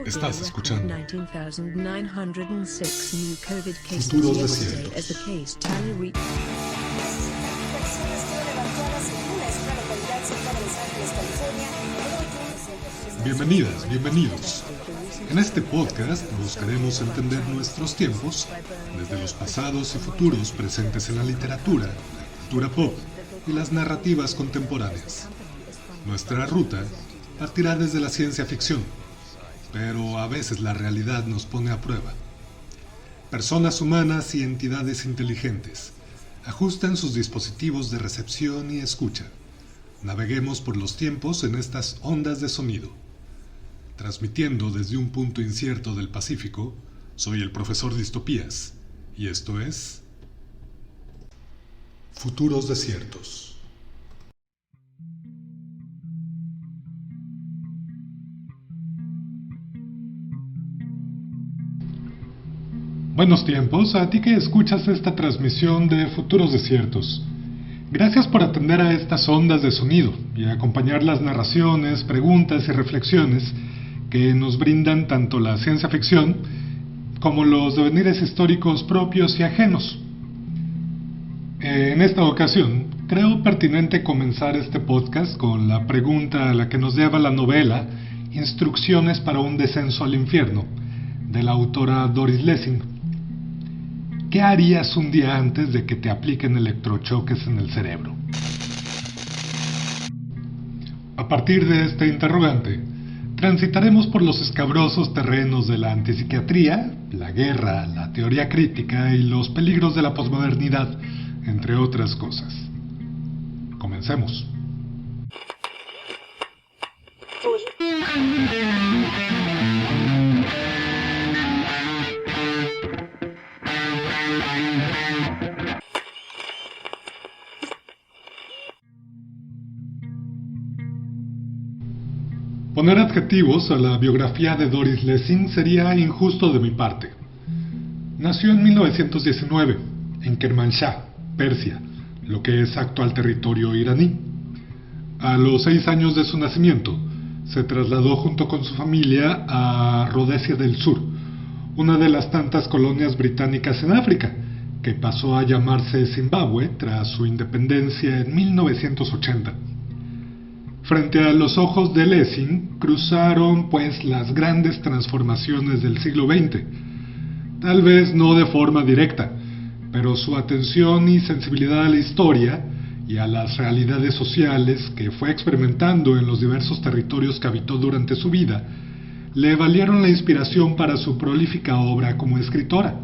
Estás escuchando Futuros Desiertos. Bienvenidas, bienvenidos. En este podcast buscaremos entender nuestros tiempos desde los pasados y futuros presentes en la literatura, la cultura pop y las narrativas contemporáneas. Nuestra ruta partirá desde la ciencia ficción, pero a veces la realidad nos pone a prueba. Personas humanas y entidades inteligentes ajustan sus dispositivos de recepción y escucha. Naveguemos por los tiempos en estas ondas de sonido. Transmitiendo desde un punto incierto del Pacífico, soy el profesor Distopías, y esto es Futuros Desiertos. Buenos tiempos, a ti que escuchas esta transmisión de Futuros Desiertos. Gracias por atender a estas ondas de sonido y acompañar las narraciones, preguntas y reflexiones que nos brindan tanto la ciencia ficción como los devenires históricos propios y ajenos. En esta ocasión, creo pertinente comenzar este podcast con la pregunta a la que nos lleva la novela Instrucciones para un descenso al infierno, de la autora Doris Lessing. ¿Qué harías un día antes de que te apliquen electrochoques en el cerebro? A partir de este interrogante, transitaremos por los escabrosos terrenos de la antipsiquiatría, la guerra, la teoría crítica y los peligros de la posmodernidad, entre otras cosas. Comencemos. Poner adjetivos a la biografía de Doris Lessing sería injusto de mi parte. Nació en 1919, en Kermanshah, Persia, lo que es actual territorio iraní. A los 6 años de su nacimiento, se trasladó junto con su familia a Rodesia del Sur, una de las tantas colonias británicas en África, que pasó a llamarse Zimbabue tras su independencia en 1980. Frente a los ojos de Lessing cruzaron pues las grandes transformaciones del siglo XX, tal vez no de forma directa, pero su atención y sensibilidad a la historia y a las realidades sociales que fue experimentando en los diversos territorios que habitó durante su vida, le valieron la inspiración para su prolífica obra como escritora.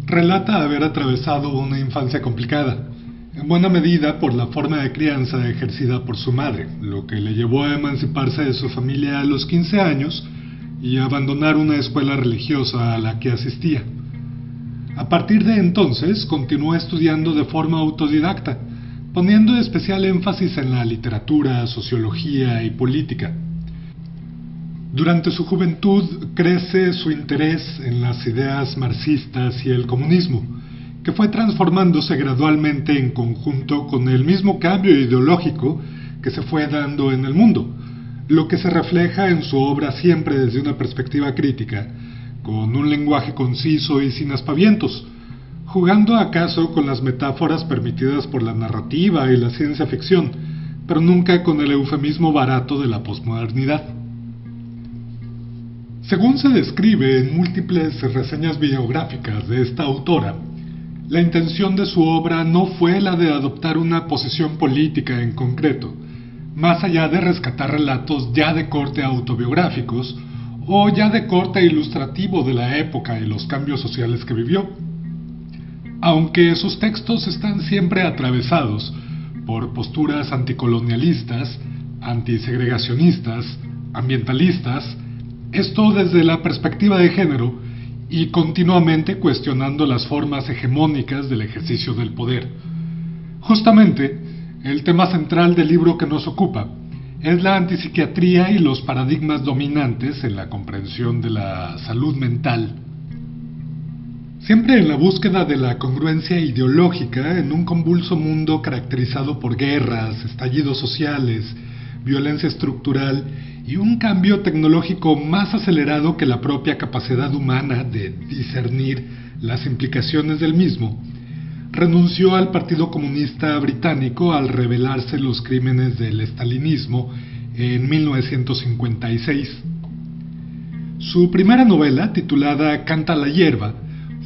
Relata haber atravesado una infancia complicada, en buena medida por la forma de crianza ejercida por su madre, lo que le llevó a emanciparse de su familia a los 15 años y a abandonar una escuela religiosa a la que asistía. A partir de entonces continuó estudiando de forma autodidacta, poniendo especial énfasis en la literatura, sociología y política. Durante su juventud crece su interés en las ideas marxistas y el comunismo, que fue transformándose gradualmente en conjunto con el mismo cambio ideológico que se fue dando en el mundo, lo que se refleja en su obra siempre desde una perspectiva crítica, con un lenguaje conciso y sin aspavientos, jugando acaso con las metáforas permitidas por la narrativa y la ciencia ficción, pero nunca con el eufemismo barato de la posmodernidad. Según se describe en múltiples reseñas biográficas de esta autora, la intención de su obra no fue la de adoptar una posición política en concreto, más allá de rescatar relatos ya de corte autobiográficos o ya de corte ilustrativo de la época y los cambios sociales que vivió. Aunque sus textos están siempre atravesados por posturas anticolonialistas, antisegregacionistas, ambientalistas, esto desde la perspectiva de género, y continuamente cuestionando las formas hegemónicas del ejercicio del poder. Justamente, el tema central del libro que nos ocupa es la antipsiquiatría y los paradigmas dominantes en la comprensión de la salud mental. Siempre en la búsqueda de la congruencia ideológica en un convulso mundo caracterizado por guerras, estallidos sociales, violencia estructural y un cambio tecnológico más acelerado que la propia capacidad humana de discernir las implicaciones del mismo, renunció al Partido Comunista Británico al revelarse los crímenes del estalinismo en 1956. Su primera novela, titulada Canta la hierba,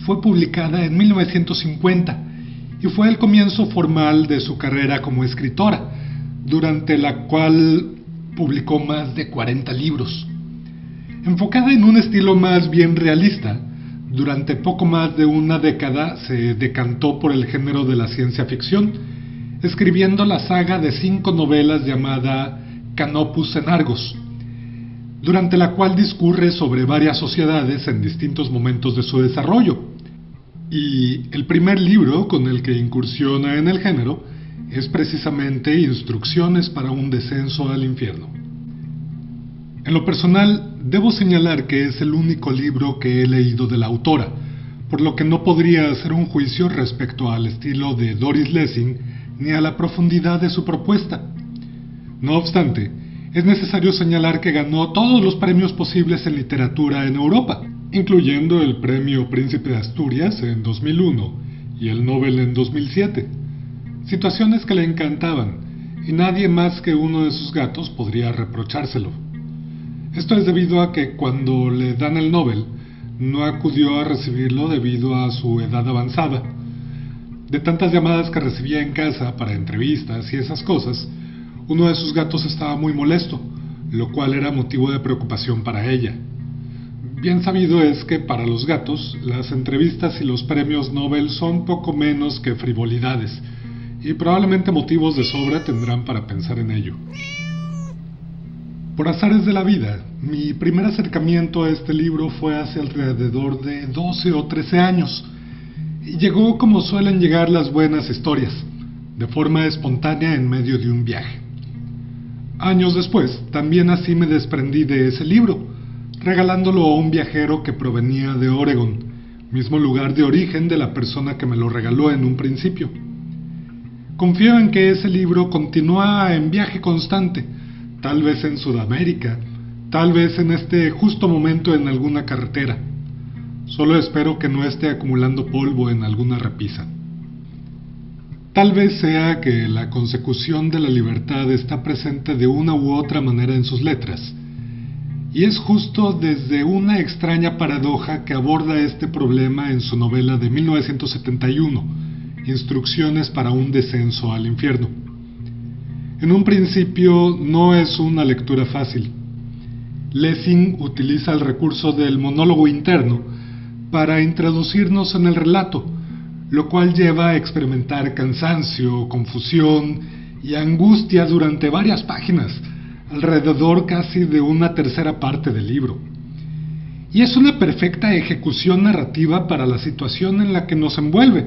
fue publicada en 1950 y fue el comienzo formal de su carrera como escritora, durante la cual publicó más de 40 libros. Enfocada en un estilo más bien realista, durante poco más de una década se decantó por el género de la ciencia ficción, escribiendo la saga de 5 novelas llamada Canopus en Argos, durante la cual discurre sobre varias sociedades en distintos momentos de su desarrollo. Y el primer libro con el que incursiona en el género es precisamente Instrucciones para un descenso al infierno. En lo personal, debo señalar que es el único libro que he leído de la autora, por lo que no podría hacer un juicio respecto al estilo de Doris Lessing ni a la profundidad de su propuesta. No obstante, es necesario señalar que ganó todos los premios posibles en literatura en Europa, incluyendo el Premio Príncipe de Asturias en 2001 y el Nobel en 2007. Situaciones que le encantaban, y nadie más que uno de sus gatos podría reprochárselo. Esto es debido a que cuando le dan el Nobel, no acudió a recibirlo debido a su edad avanzada. De tantas llamadas que recibía en casa para entrevistas y esas cosas, uno de sus gatos estaba muy molesto, lo cual era motivo de preocupación para ella. Bien sabido es que para los gatos, las entrevistas y los premios Nobel son poco menos que frivolidades, y probablemente motivos de sobra tendrán para pensar en ello. Por azares de la vida, mi primer acercamiento a este libro fue hace alrededor de 12 o 13 años, y llegó como suelen llegar las buenas historias, de forma espontánea en medio de un viaje. Años después, también así me desprendí de ese libro, regalándolo a un viajero que provenía de Oregón, mismo lugar de origen de la persona que me lo regaló en un principio. Confío en que ese libro continúa en viaje constante, tal vez en Sudamérica, tal vez en este justo momento en alguna carretera. Solo espero que no esté acumulando polvo en alguna repisa. Tal vez sea que la consecución de la libertad está presente de una u otra manera en sus letras, y es justo desde una extraña paradoja que aborda este problema en su novela de 1971, Instrucciones para un descenso al infierno. En un principio no es una lectura fácil. Lessing utiliza el recurso del monólogo interno para introducirnos en el relato, lo cual lleva a experimentar cansancio, confusión y angustia durante varias páginas, alrededor casi de una tercera parte del libro. Y es una perfecta ejecución narrativa para la situación en la que nos envuelve,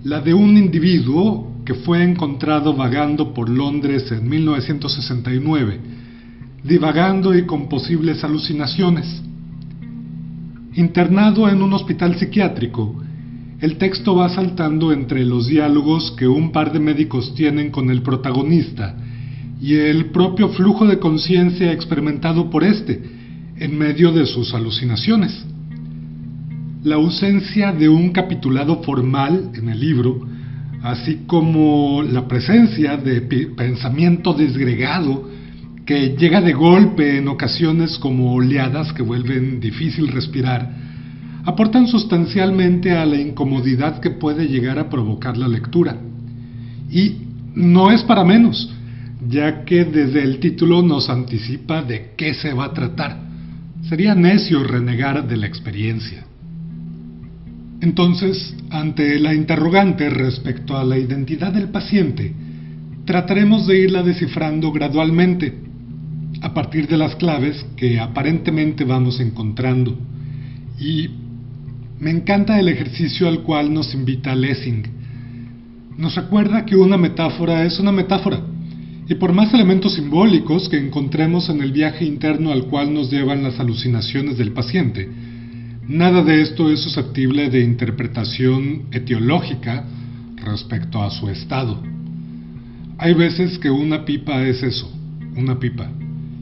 la de un individuo que fue encontrado vagando por Londres en 1969, divagando y con posibles alucinaciones. Internado en un hospital psiquiátrico, el texto va saltando entre los diálogos que un par de médicos tienen con el protagonista y el propio flujo de conciencia experimentado por este en medio de sus alucinaciones. La ausencia de un capitulado formal en el libro, así como la presencia de pensamiento desgregado que llega de golpe en ocasiones como oleadas que vuelven difícil respirar, aportan sustancialmente a la incomodidad que puede llegar a provocar la lectura. Y no es para menos, ya que desde el título nos anticipa de qué se va a tratar. Sería necio renegar de la experiencia. Entonces, ante la interrogante respecto a la identidad del paciente, trataremos de irla descifrando gradualmente, a partir de las claves que aparentemente vamos encontrando. Y me encanta el ejercicio al cual nos invita Lessing. Nos recuerda que una metáfora es una metáfora, y por más elementos simbólicos que encontremos en el viaje interno al cual nos llevan las alucinaciones del paciente, nada de esto es susceptible de interpretación etiológica respecto a su estado. Hay veces que una pipa es eso, una pipa.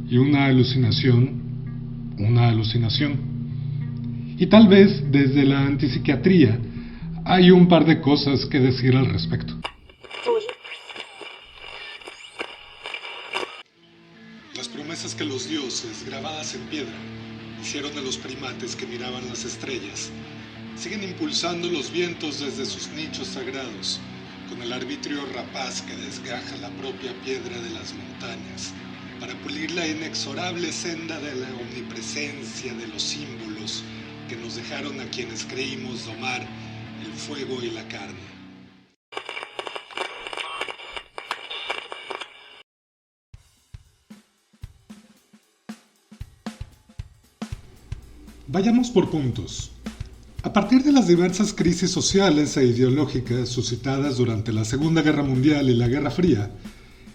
Y una alucinación. Y tal vez desde la antipsiquiatría hay un par de cosas que decir al respecto. Las promesas que los dioses, grabadas en piedra, hicieron a los primates que miraban las estrellas, siguen impulsando los vientos desde sus nichos sagrados, con el arbitrio rapaz que desgaja la propia piedra de las montañas, para pulir la inexorable senda de la omnipresencia de los símbolos que nos dejaron a quienes creímos domar el fuego y la carne. Vayamos por puntos. A partir de las diversas crisis sociales e ideológicas suscitadas durante la Segunda Guerra Mundial y la Guerra Fría,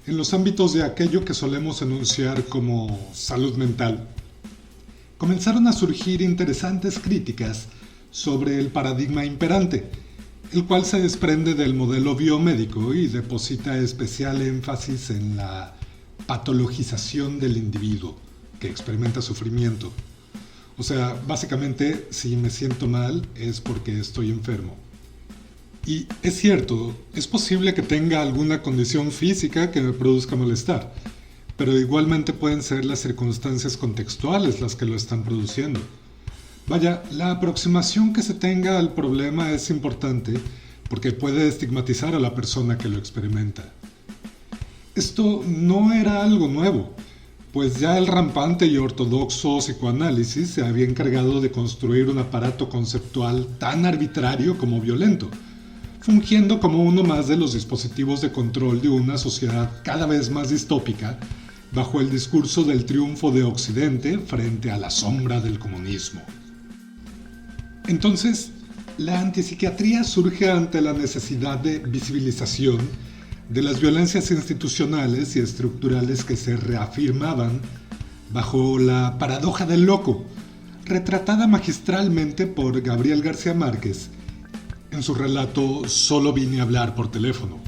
en los ámbitos de aquello que solemos enunciar como salud mental, comenzaron a surgir interesantes críticas sobre el paradigma imperante, el cual se desprende del modelo biomédico y deposita especial énfasis en la patologización del individuo que experimenta sufrimiento. O sea, básicamente, si me siento mal es porque estoy enfermo. Y es cierto, es posible que tenga alguna condición física que me produzca malestar, pero igualmente pueden ser las circunstancias contextuales las que lo están produciendo. Vaya, la aproximación que se tenga al problema es importante porque puede estigmatizar a la persona que lo experimenta. Esto no era algo nuevo, pues ya el rampante y ortodoxo psicoanálisis se había encargado de construir un aparato conceptual tan arbitrario como violento, fungiendo como uno más de los dispositivos de control de una sociedad cada vez más distópica, bajo el discurso del triunfo de Occidente frente a la sombra del comunismo. Entonces, la antipsiquiatría surge ante la necesidad de visibilización de las violencias institucionales y estructurales que se reafirmaban bajo la paradoja del loco, retratada magistralmente por Gabriel García Márquez en su relato Solo vine a hablar por teléfono,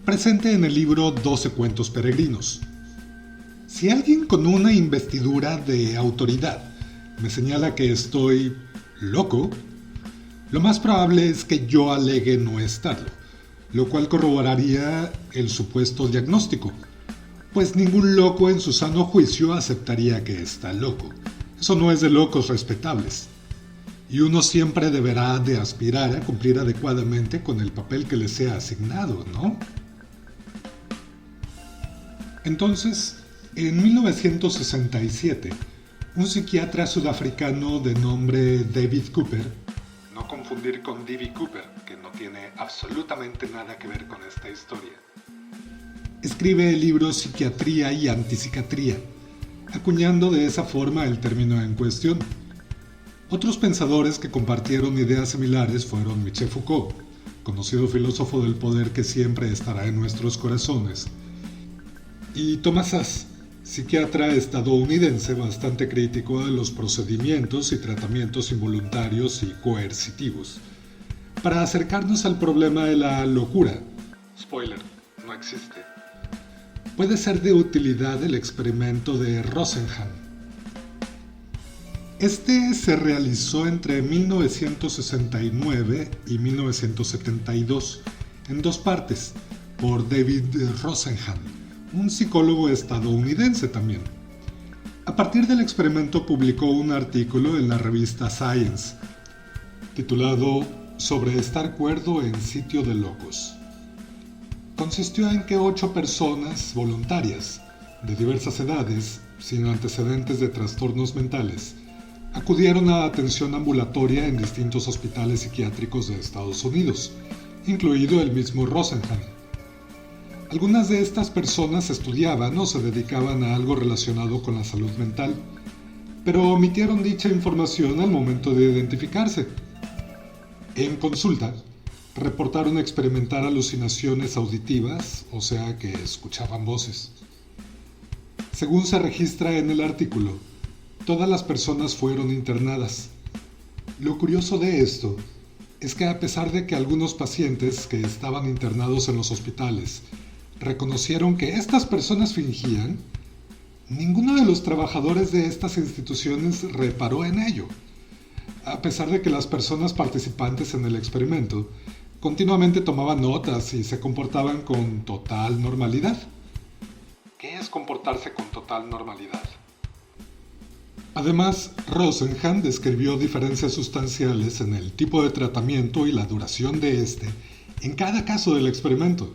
presente en el libro 12 cuentos peregrinos. Si alguien con una investidura de autoridad me señala que estoy loco, lo más probable es que yo alegue no estarlo, lo cual corroboraría el supuesto diagnóstico, pues ningún loco en su sano juicio aceptaría que está loco. Eso no es de locos respetables. Y uno siempre deberá de aspirar a cumplir adecuadamente con el papel que le sea asignado, ¿no? Entonces, en 1967, un psiquiatra sudafricano de nombre David Cooper, no confundir con D.B. Cooper, que no tiene absolutamente nada que ver con esta historia, escribe el libro Psiquiatría y Antipsiquiatría, acuñando de esa forma el término en cuestión. Otros pensadores que compartieron ideas similares fueron Michel Foucault, conocido filósofo del poder que siempre estará en nuestros corazones, y Thomas Szasz, psiquiatra estadounidense bastante crítico de los procedimientos y tratamientos involuntarios y coercitivos, para acercarnos al problema de la locura. Spoiler, no existe. Puede ser de utilidad el experimento de Rosenhan. Este se realizó entre 1969 y 1972, en dos partes, por David Rosenhan, un psicólogo estadounidense también. A partir del experimento publicó un artículo en la revista Science, titulado Sobre estar cuerdo en sitio de locos. Consistió en que 8 personas voluntarias, de diversas edades, sin antecedentes de trastornos mentales, acudieron a atención ambulatoria en distintos hospitales psiquiátricos de Estados Unidos, incluido el mismo Rosenhan. Algunas de estas personas estudiaban o se dedicaban a algo relacionado con la salud mental, pero omitieron dicha información al momento de identificarse. En consulta, reportaron experimentar alucinaciones auditivas, o sea que escuchaban voces. Según se registra en el artículo, todas las personas fueron internadas. Lo curioso de esto es que a pesar de que algunos pacientes que estaban internados en los hospitales reconocieron que estas personas fingían, Ninguno de los trabajadores de estas instituciones reparó en ello, a pesar de que las personas participantes en el experimento continuamente tomaban notas y se comportaban con total normalidad. ¿Qué es comportarse con total normalidad? Además, Rosenhan describió diferencias sustanciales en el tipo de tratamiento y la duración de este en cada caso del experimento,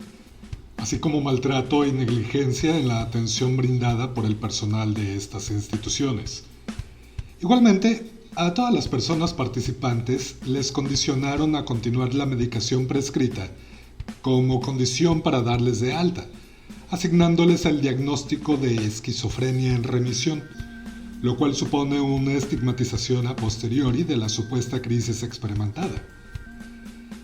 así como maltrato y negligencia en la atención brindada por el personal de estas instituciones. Igualmente, a todas las personas participantes les condicionaron a continuar la medicación prescrita como condición para darles de alta, asignándoles el diagnóstico de esquizofrenia en remisión, lo cual supone una estigmatización a posteriori de la supuesta crisis experimentada.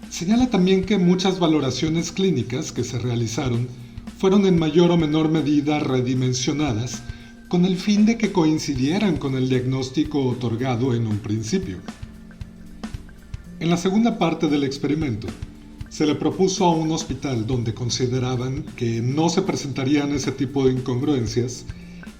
Señala también que muchas valoraciones clínicas que se realizaron fueron en mayor o menor medida redimensionadas con el fin de que coincidieran con el diagnóstico otorgado en un principio. En la segunda parte del experimento, se le propuso a un hospital donde consideraban que no se presentarían ese tipo de incongruencias,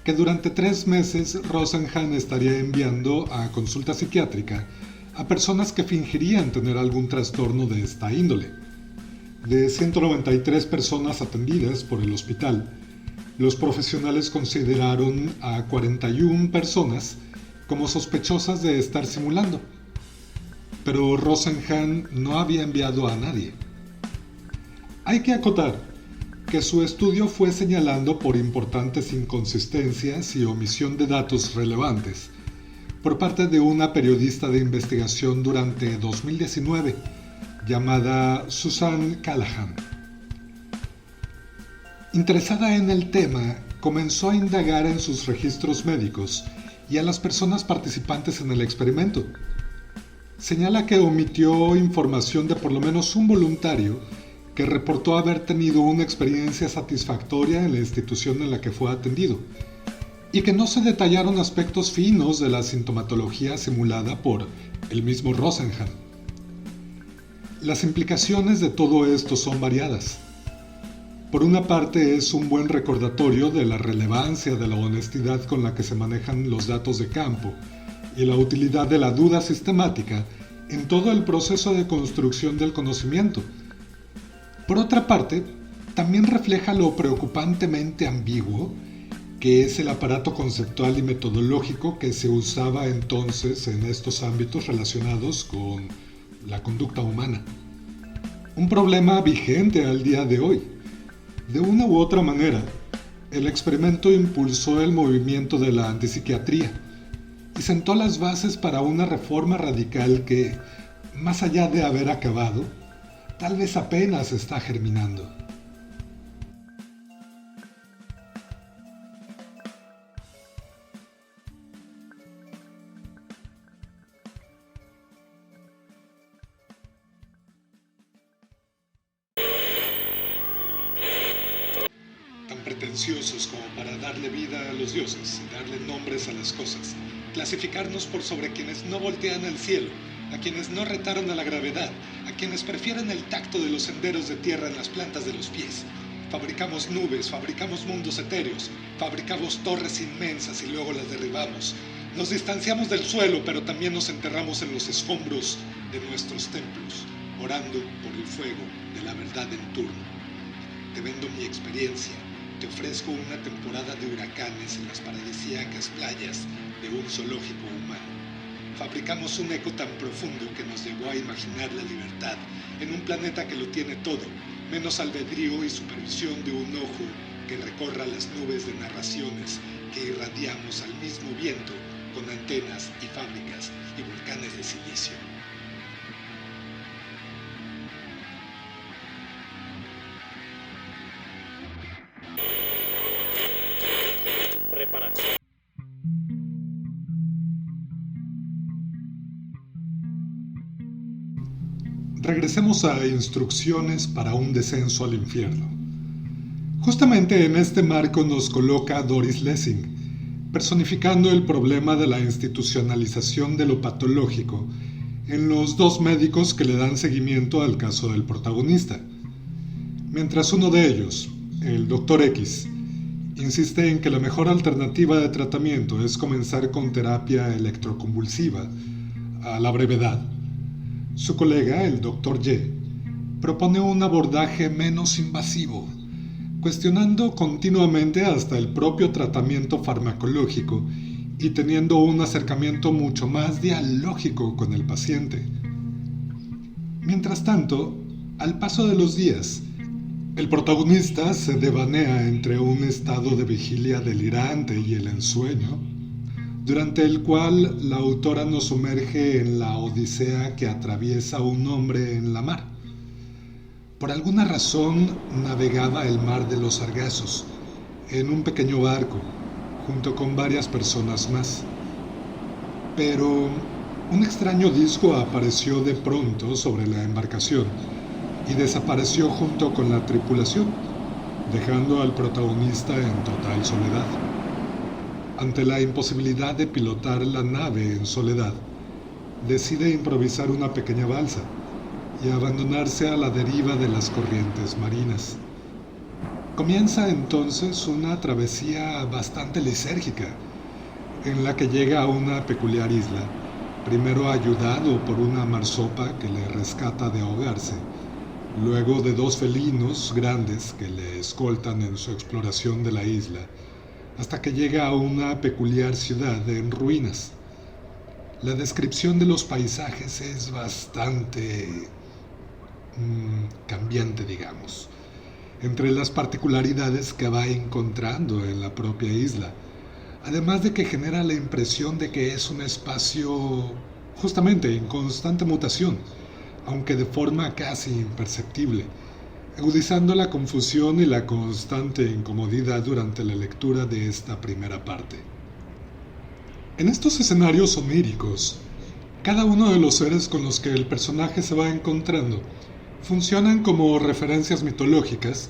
que durante 3 meses Rosenhan estaría enviando a consulta psiquiátrica a personas que fingirían tener algún trastorno de esta índole. De 193 personas atendidas por el hospital, los profesionales consideraron a 41 personas como sospechosas de estar simulando, pero Rosenhan no había enviado a nadie. Hay que acotar que su estudio fue señalando por importantes inconsistencias y omisión de datos relevantes por parte de una periodista de investigación durante 2019 llamada Susan Callahan. Interesada en el tema, comenzó a indagar en sus registros médicos y a las personas participantes en el experimento. Señala que omitió información de por lo menos un voluntario que reportó haber tenido una experiencia satisfactoria en la institución en la que fue atendido, y que no se detallaron aspectos finos de la sintomatología simulada por el mismo Rosenhan. Las implicaciones de todo esto son variadas. Por una parte, es un buen recordatorio de la relevancia de la honestidad con la que se manejan los datos de campo y la utilidad de la duda sistemática en todo el proceso de construcción del conocimiento. Por otra parte, también refleja lo preocupantemente ambiguo que es el aparato conceptual y metodológico que se usaba entonces en estos ámbitos relacionados con la conducta humana. Un problema vigente al día de hoy. De una u otra manera, el experimento impulsó el movimiento de la antipsiquiatría y sentó las bases para una reforma radical que, más allá de haber acabado, tal vez apenas está germinando. Tan pretenciosos como para darle vida a los dioses y darle nombres a las cosas, clasificarnos por sobre quienes no voltean al cielo, a quienes no retaron a la gravedad, a quienes prefieren el tacto de los senderos de tierra en las plantas de los pies. Fabricamos nubes, fabricamos mundos etéreos, fabricamos torres inmensas y luego las derribamos. Nos distanciamos del suelo, pero también nos enterramos en los escombros de nuestros templos, orando por el fuego de la verdad en turno. Te vendo mi experiencia, te ofrezco una temporada de huracanes en las paradisíacas playas de un zoológico humano. Fabricamos un eco tan profundo que nos llevó a imaginar la libertad en un planeta que lo tiene todo, menos albedrío y supervisión de un ojo que recorra las nubes de narraciones que irradiamos al mismo viento con antenas y fábricas y volcanes de silicio. Reparación. Regresemos a Instrucciones para un descenso al infierno. Justamente en este marco nos coloca Doris Lessing, personificando el problema de la institucionalización de lo patológico en los 2 médicos que le dan seguimiento al caso del protagonista. Mientras uno de ellos, el Dr. X, Insiste en que la mejor alternativa de tratamiento es comenzar con terapia electroconvulsiva a la brevedad. Su colega, el Dr. Ye, propone un abordaje menos invasivo, cuestionando continuamente hasta el propio tratamiento farmacológico y teniendo un acercamiento mucho más dialógico con el paciente. Mientras tanto, al paso de los días, el protagonista se devanea entre un estado de vigilia delirante y el ensueño, durante el cual la autora nos sumerge en la odisea que atraviesa un hombre en la mar. Por alguna razón navegaba el mar de los Sargazos en un pequeño barco, junto con varias personas más. Pero un extraño disco apareció de pronto sobre la embarcación y desapareció junto con la tripulación, dejando al protagonista en total soledad. Ante la imposibilidad de pilotar la nave en soledad, decide improvisar una pequeña balsa y abandonarse a la deriva de las corrientes marinas. Comienza entonces una travesía bastante lisérgica, en la que llega a una peculiar isla, primero ayudado por una marsopa que le rescata de ahogarse, luego de dos felinos grandes que le escoltan en su exploración de la isla, hasta que llega a una peculiar ciudad en ruinas. La descripción de los paisajes es bastante cambiante, digamos, entre las particularidades que va encontrando en la propia isla, además de que genera la impresión de que es un espacio justamente en constante mutación, aunque de forma casi imperceptible, agudizando la confusión y la constante incomodidad durante la lectura de esta primera parte. En estos escenarios oníricos, cada uno de los seres con los que el personaje se va encontrando funcionan como referencias mitológicas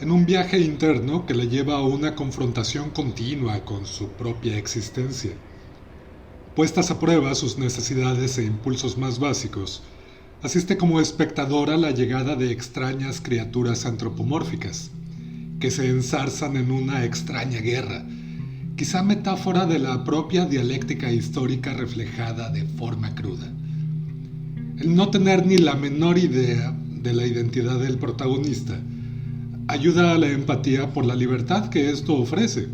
en un viaje interno que le lleva a una confrontación continua con su propia existencia. Puestas a prueba sus necesidades e impulsos más básicos, asiste como espectador a la llegada de extrañas criaturas antropomórficas, que se enzarzan en una extraña guerra, quizá metáfora de la propia dialéctica histórica reflejada de forma cruda. El no tener ni la menor idea de la identidad del protagonista ayuda a la empatía por la libertad que esto ofrece.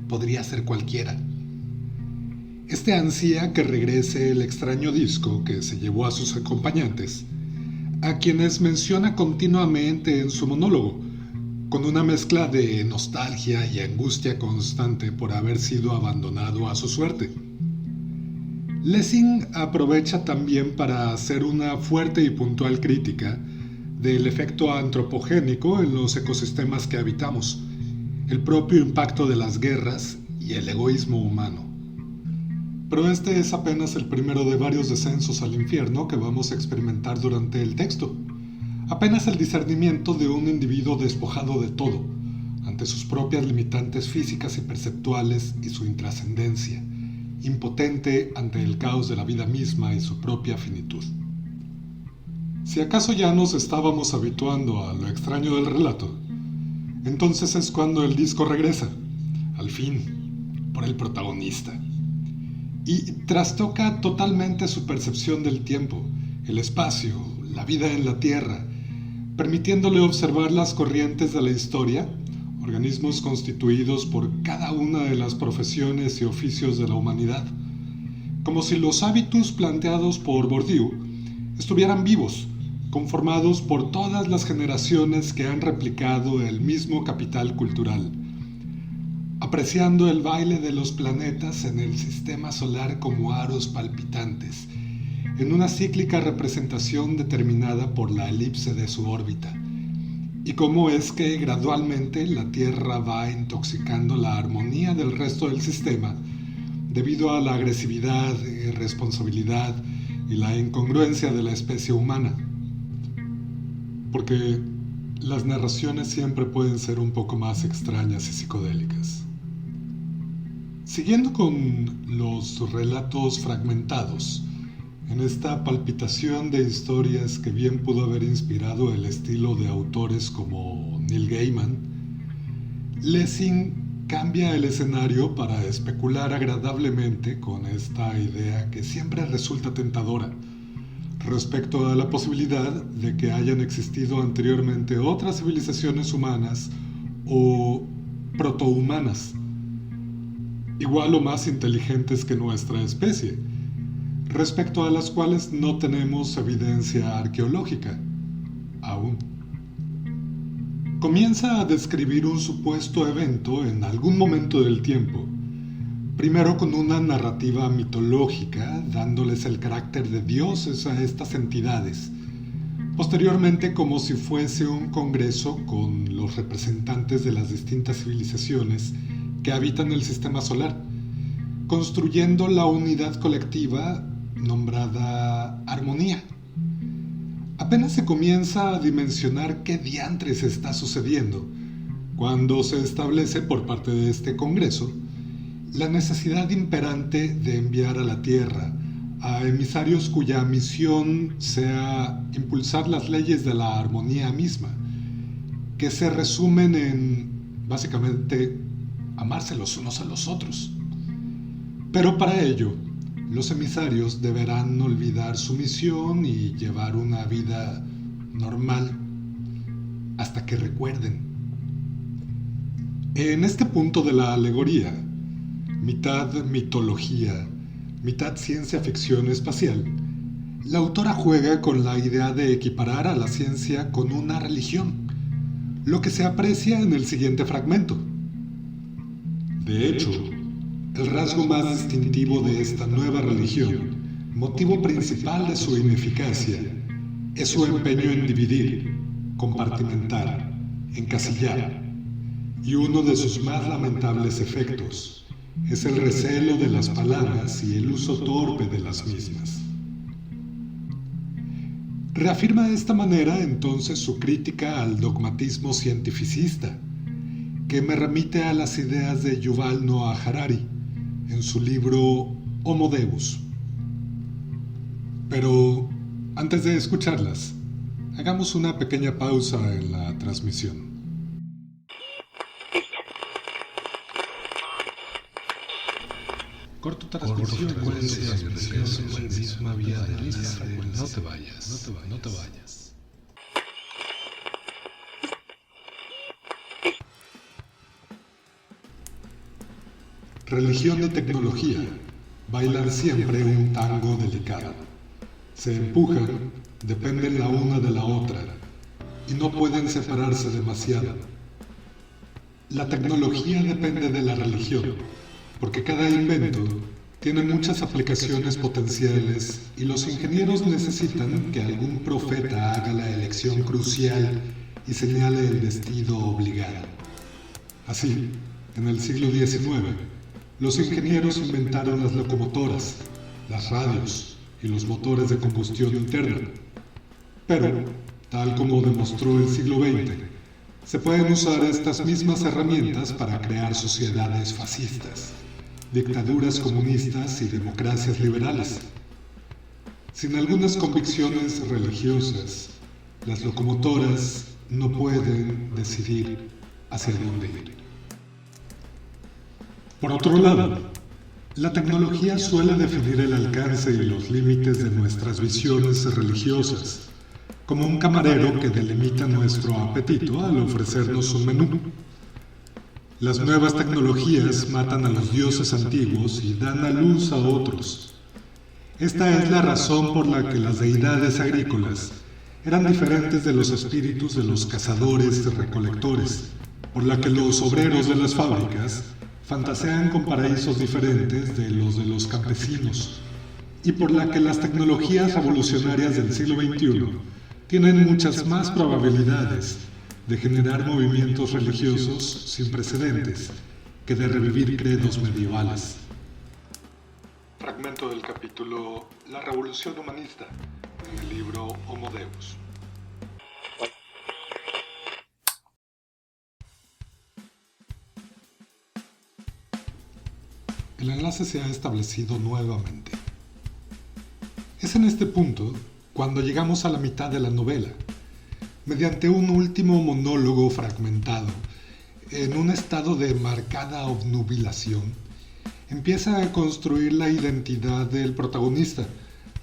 Podría ser cualquiera. Este ansía que regrese el extraño disco que se llevó a sus acompañantes, a quienes menciona continuamente en su monólogo, con una mezcla de nostalgia y angustia constante por haber sido abandonado a su suerte. Lessing aprovecha también para hacer una fuerte y puntual crítica del efecto antropogénico en los ecosistemas que habitamos, el propio impacto de las guerras y el egoísmo humano. Pero este es apenas el primero de varios descensos al infierno que vamos a experimentar durante el texto. Apenas el discernimiento de un individuo despojado de todo, ante sus propias limitantes físicas y perceptuales y su intrascendencia, impotente ante el caos de la vida misma y su propia finitud. Si acaso ya nos estábamos habituando a lo extraño del relato, entonces es cuando el disco regresa, al fin, por el protagonista, y trastoca totalmente su percepción del tiempo, el espacio, la vida en la Tierra, permitiéndole observar las corrientes de la historia, organismos constituidos por cada una de las profesiones y oficios de la humanidad, como si los hábitus planteados por Bourdieu estuvieran vivos, conformados por todas las generaciones que han replicado el mismo capital cultural, apreciando el baile de los planetas en el sistema solar como aros palpitantes, en una cíclica representación determinada por la elipse de su órbita, y cómo es que gradualmente la Tierra va intoxicando la armonía del resto del sistema debido a la agresividad, irresponsabilidad y la incongruencia de la especie humana. Porque las narraciones siempre pueden ser un poco más extrañas y psicodélicas. Siguiendo con los relatos fragmentados, en esta palpitación de historias que bien pudo haber inspirado el estilo de autores como Neil Gaiman, Lessing cambia el escenario para especular agradablemente con esta idea que siempre resulta tentadora respecto a la posibilidad de que hayan existido anteriormente otras civilizaciones humanas o protohumanas, igual o más inteligentes que nuestra especie, respecto a las cuales no tenemos evidencia arqueológica aún. Comienza a describir un supuesto evento en algún momento del tiempo, primero con una narrativa mitológica, dándoles el carácter de dioses a estas entidades, posteriormente como si fuese un congreso con los representantes de las distintas civilizaciones que habitan el sistema solar, construyendo la unidad colectiva nombrada armonía. Apenas se comienza a dimensionar qué diantres está sucediendo, cuando se establece por parte de este congreso la necesidad imperante de enviar a la Tierra a emisarios cuya misión sea impulsar las leyes de la armonía misma, que se resumen en, básicamente, amarse los unos a los otros. Pero para ello, los emisarios deberán olvidar su misión y llevar una vida normal hasta que recuerden. En este punto de la alegoría, mitad mitología, mitad ciencia ficción espacial, la autora juega con la idea de equiparar a la ciencia con una religión, lo que se aprecia en el siguiente fragmento. De hecho, el rasgo más distintivo de esta nueva religión, motivo principal de su ineficacia, es su empeño en dividir, compartimentar, encasillar, y uno de sus más lamentables efectos es el recelo de las palabras y el uso torpe de las mismas. Reafirma de esta manera entonces su crítica al dogmatismo cientificista, que me remite a las ideas de Yuval Noah Harari en su libro Homo Deus. Pero antes de escucharlas, hagamos una pequeña pausa en la transmisión. Corto transmisión, misma vía de lista. No te vayas, no te vayas. Religión y tecnología bailan siempre un tango delicado. Se empujan, dependen la una de la otra y no pueden separarse demasiado. La tecnología depende de la religión, porque cada invento tiene muchas aplicaciones potenciales y los ingenieros necesitan que algún profeta haga la elección crucial y señale el destino obligado. Así, en el siglo XIX, los ingenieros inventaron las locomotoras, las radios y los motores de combustión interna. Pero, tal como demostró el siglo XX, se pueden usar estas mismas herramientas para crear sociedades fascistas, dictaduras comunistas y democracias liberales. Sin algunas convicciones religiosas, las locomotoras no pueden decidir hacia dónde ir. Por otro lado, la tecnología suele definir el alcance y los límites de nuestras visiones religiosas, como un camarero que delimita nuestro apetito al ofrecernos un menú. Las nuevas tecnologías matan a los dioses antiguos y dan a luz a otros. Esta es la razón por la que las deidades agrícolas eran diferentes de los espíritus de los cazadores y recolectores, por la que los obreros de las fábricas fantasean con paraísos diferentes de los campesinos, y por la que las tecnologías revolucionarias del siglo XXI tienen muchas más probabilidades de generar movimientos religiosos sin precedentes que de revivir credos medievales. Fragmento del capítulo La Revolución Humanista, en el libro Homo Deus. El enlace se ha establecido nuevamente. Es en este punto cuando llegamos a la mitad de la novela. Mediante un último monólogo fragmentado, en un estado de marcada obnubilación, empieza a construir la identidad del protagonista,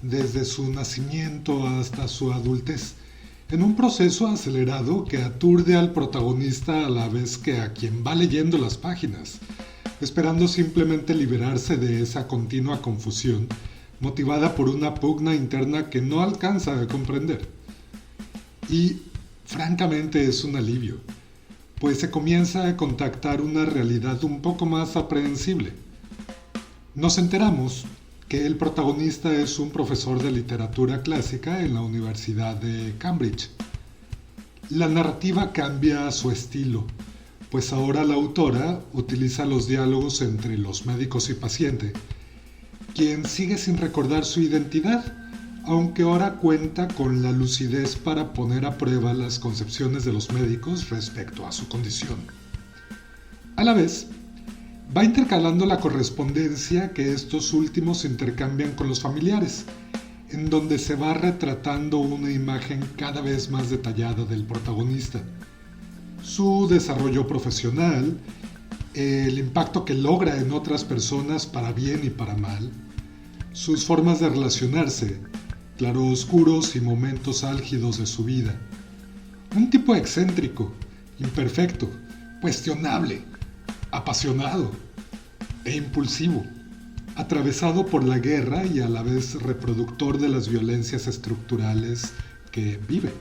desde su nacimiento hasta su adultez, en un proceso acelerado que aturde al protagonista a la vez que a quien va leyendo las páginas, esperando simplemente liberarse de esa continua confusión, motivada por una pugna interna que no alcanza a comprender. Y, francamente, es un alivio, pues se comienza a contactar una realidad un poco más aprehensible. Nos enteramos que el protagonista es un profesor de literatura clásica en la Universidad de Cambridge. La narrativa cambia su estilo, pues ahora la autora utiliza los diálogos entre los médicos y paciente, quien sigue sin recordar su identidad, aunque ahora cuenta con la lucidez para poner a prueba las concepciones de los médicos respecto a su condición. A la vez, va intercalando la correspondencia que estos últimos intercambian con los familiares, en donde se va retratando una imagen cada vez más detallada del protagonista, su desarrollo profesional, el impacto que logra en otras personas para bien y para mal, sus formas de relacionarse, claroscuros y momentos álgidos de su vida. Un tipo excéntrico, imperfecto, cuestionable, apasionado e impulsivo, atravesado por la guerra y a la vez reproductor de las violencias estructurales que vive.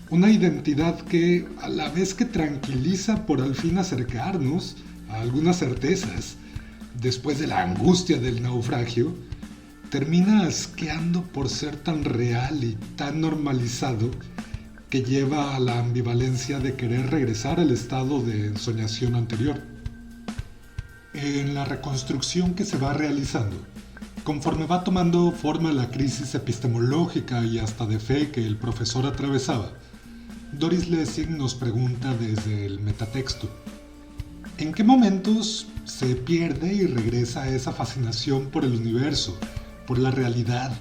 Una identidad que, a la vez que tranquiliza por al fin acercarnos a algunas certezas, después de la angustia del naufragio, termina asqueando por ser tan real y tan normalizado que lleva a la ambivalencia de querer regresar al estado de ensoñación anterior. En la reconstrucción que se va realizando, conforme va tomando forma la crisis epistemológica y hasta de fe que el profesor atravesaba, Doris Lessing nos pregunta desde el metatexto: ¿en qué momentos se pierde y regresa esa fascinación por el universo, por la realidad,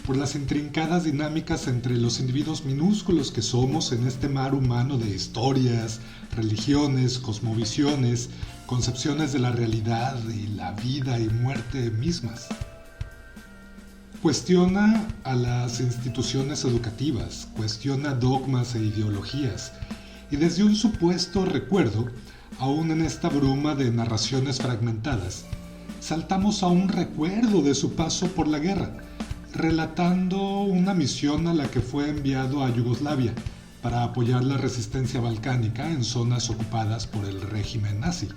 por las intrincadas dinámicas entre los individuos minúsculos que somos en este mar humano de historias, religiones, cosmovisiones, concepciones de la realidad y la vida y muerte mismas? Cuestiona a las instituciones educativas, cuestiona dogmas e ideologías, y desde un supuesto recuerdo, aún en esta bruma de narraciones fragmentadas, saltamos a un recuerdo de su paso por la guerra, relatando una misión a la que fue enviado a Yugoslavia para apoyar la resistencia balcánica en zonas ocupadas por el régimen nazi.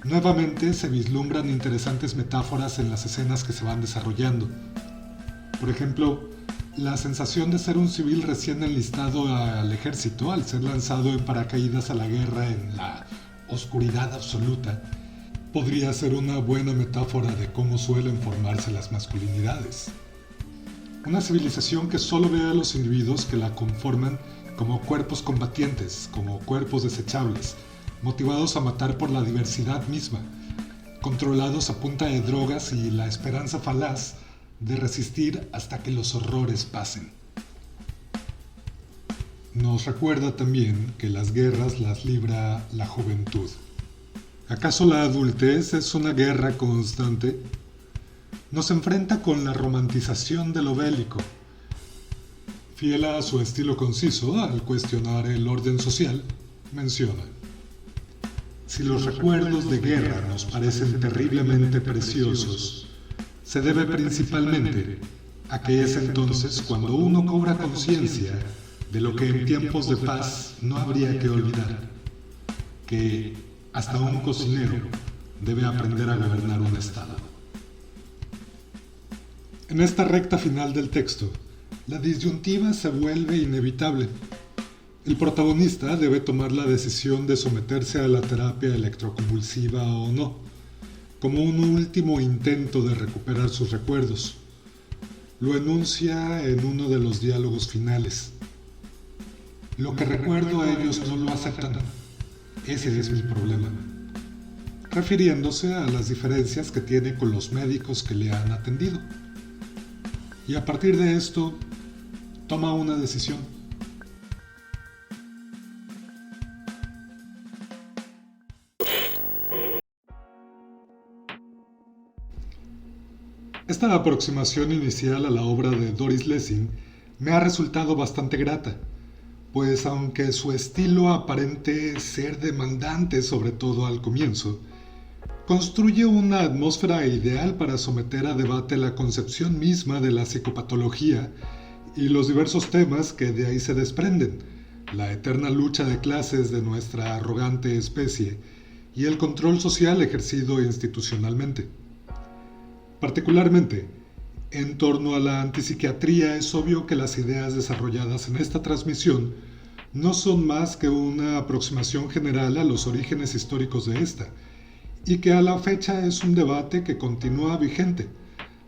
Nuevamente se vislumbran interesantes metáforas en las escenas que se van desarrollando. Por ejemplo, la sensación de ser un civil recién enlistado al ejército al ser lanzado en paracaídas a la guerra en la oscuridad absoluta podría ser una buena metáfora de cómo suelen formarse las masculinidades. Una civilización que solo ve a los individuos que la conforman como cuerpos combatientes, como cuerpos desechables, motivados a matar por la diversidad misma, controlados a punta de drogas y la esperanza falaz de resistir hasta que los horrores pasen. Nos recuerda también que las guerras las libra la juventud. ¿Acaso la adultez es una guerra constante? Nos enfrenta con la romantización de lo bélico. Fiel a su estilo conciso, al cuestionar el orden social, menciona: si los recuerdos de guerra nos parecen terriblemente preciosos, se debe principalmente a que es entonces cuando uno cobra conciencia de lo que en tiempos de paz no habría que olvidar, que hasta un cocinero debe aprender a gobernar un estado. En esta recta final del texto, la disyuntiva se vuelve inevitable. El protagonista debe tomar la decisión de someterse a la terapia electroconvulsiva o no, como un último intento de recuperar sus recuerdos. Lo enuncia en uno de los diálogos finales. Lo que recuerdo a ellos no lo aceptan. Ese es mi problema. Refiriéndose a las diferencias que tiene con los médicos que le han atendido. Y a partir de esto, toma una decisión. Esta aproximación inicial a la obra de Doris Lessing me ha resultado bastante grata, pues aunque su estilo aparente ser demandante sobre todo al comienzo, construye una atmósfera ideal para someter a debate la concepción misma de la psicopatología y los diversos temas que de ahí se desprenden, la eterna lucha de clases de nuestra arrogante especie y el control social ejercido institucionalmente. Particularmente, en torno a la antipsiquiatría es obvio que las ideas desarrolladas en esta transmisión no son más que una aproximación general a los orígenes históricos de esta, y que a la fecha es un debate que continúa vigente,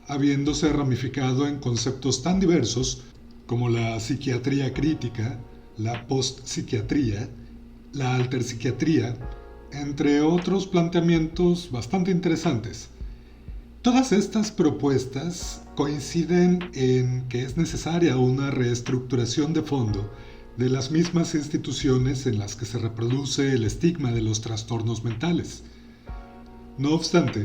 habiéndose ramificado en conceptos tan diversos como la psiquiatría crítica, la postpsiquiatría, la alterpsiquiatría, entre otros planteamientos bastante interesantes. Todas estas propuestas coinciden en que es necesaria una reestructuración de fondo de las mismas instituciones en las que se reproduce el estigma de los trastornos mentales. No obstante,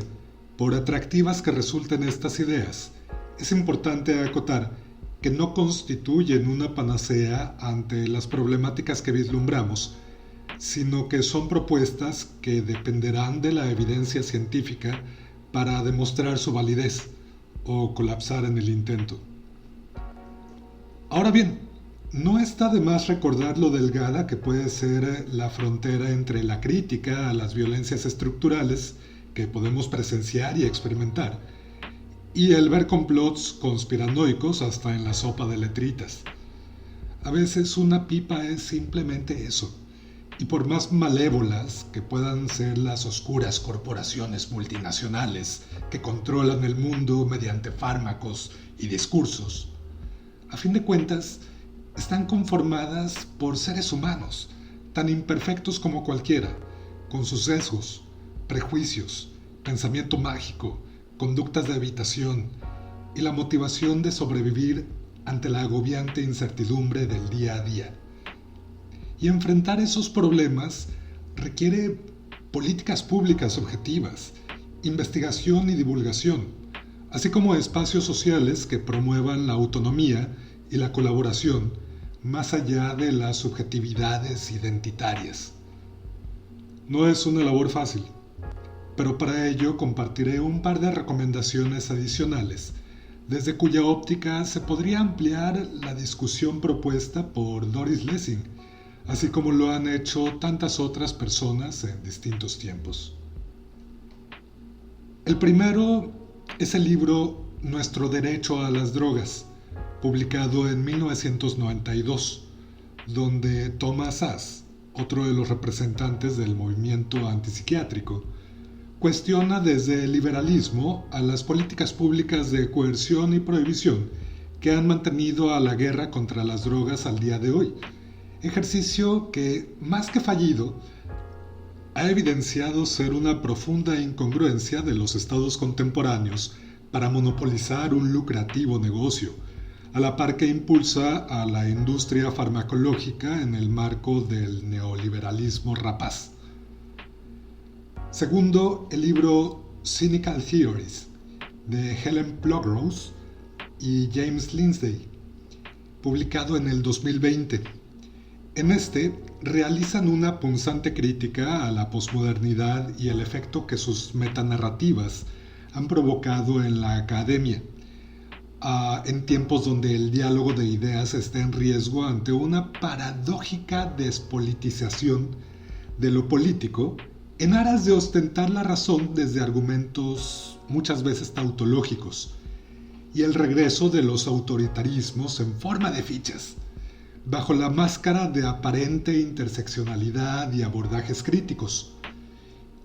por atractivas que resulten estas ideas, es importante acotar que no constituyen una panacea ante las problemáticas que vislumbramos, sino que son propuestas que dependerán de la evidencia científica para demostrar su validez o colapsar en el intento. Ahora bien, no está de más recordar lo delgada que puede ser la frontera entre la crítica a las violencias estructurales que podemos presenciar y experimentar, y el ver complots conspiranoicos hasta en la sopa de letritas. A veces una pipa es simplemente eso, y por más malévolas que puedan ser las oscuras corporaciones multinacionales que controlan el mundo mediante fármacos y discursos, a fin de cuentas están conformadas por seres humanos, tan imperfectos como cualquiera, con sus sesgos, prejuicios, pensamiento mágico, conductas de evitación y la motivación de sobrevivir ante la agobiante incertidumbre del día a día. Y enfrentar esos problemas requiere políticas públicas objetivas, investigación y divulgación, así como espacios sociales que promuevan la autonomía y la colaboración más allá de las subjetividades identitarias. No es una labor fácil, pero para ello compartiré un par de recomendaciones adicionales, desde cuya óptica se podría ampliar la discusión propuesta por Doris Lessing, así como lo han hecho tantas otras personas en distintos tiempos. El primero es el libro Nuestro Derecho a las Drogas, publicado en 1992, donde Thomas Szasz, otro de los representantes del movimiento antipsiquiátrico, cuestiona desde el liberalismo a las políticas públicas de coerción y prohibición que han mantenido a la guerra contra las drogas al día de hoy, ejercicio que, más que fallido, ha evidenciado ser una profunda incongruencia de los estados contemporáneos para monopolizar un lucrativo negocio, a la par que impulsa a la industria farmacológica en el marco del neoliberalismo rapaz. Segundo, el libro Cynical Theories, de Helen Pluckrose y James Lindsay, publicado en el 2020. En este, realizan una punzante crítica a la posmodernidad y el efecto que sus metanarrativas han provocado en la academia, en tiempos donde el diálogo de ideas está en riesgo ante una paradójica despolitización de lo político en aras de ostentar la razón desde argumentos muchas veces tautológicos, y el regreso de los autoritarismos en forma de fichas, bajo la máscara de aparente interseccionalidad y abordajes críticos.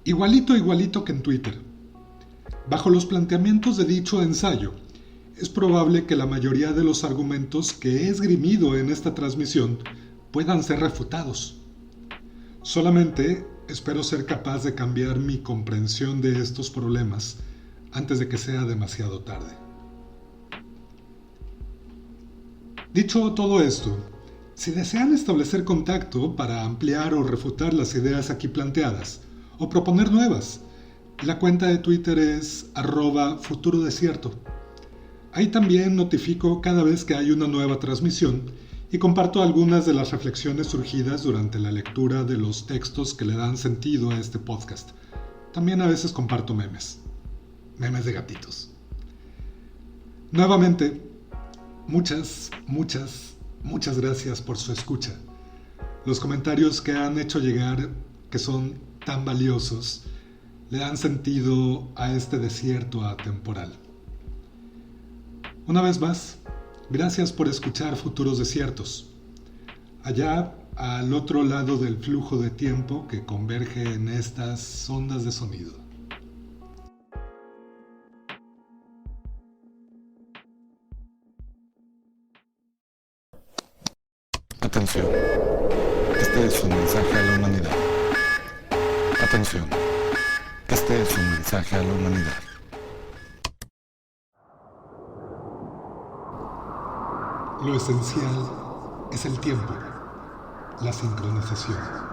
Igualito que en Twitter. Bajo los planteamientos de dicho ensayo, es probable que la mayoría de los argumentos que he esgrimido en esta transmisión puedan ser refutados. Solamente espero ser capaz de cambiar mi comprensión de estos problemas antes de que sea demasiado tarde. Dicho todo esto, si desean establecer contacto para ampliar o refutar las ideas aquí planteadas, o proponer nuevas, la cuenta de Twitter es @futurodesierto. Ahí también notifico cada vez que hay una nueva transmisión y comparto algunas de las reflexiones surgidas durante la lectura de los textos que le dan sentido a este podcast. También a veces comparto memes de gatitos. Nuevamente, muchas gracias por su escucha. Los comentarios que han hecho llegar, que son tan valiosos, le dan sentido a este desierto atemporal. Una vez más, gracias por escuchar Futuros Desiertos. Allá, al otro lado del flujo de tiempo que converge en estas ondas de sonido. Atención, este es un mensaje a la humanidad. Atención, este es un mensaje a la humanidad. Lo esencial es el tiempo, la sincronización.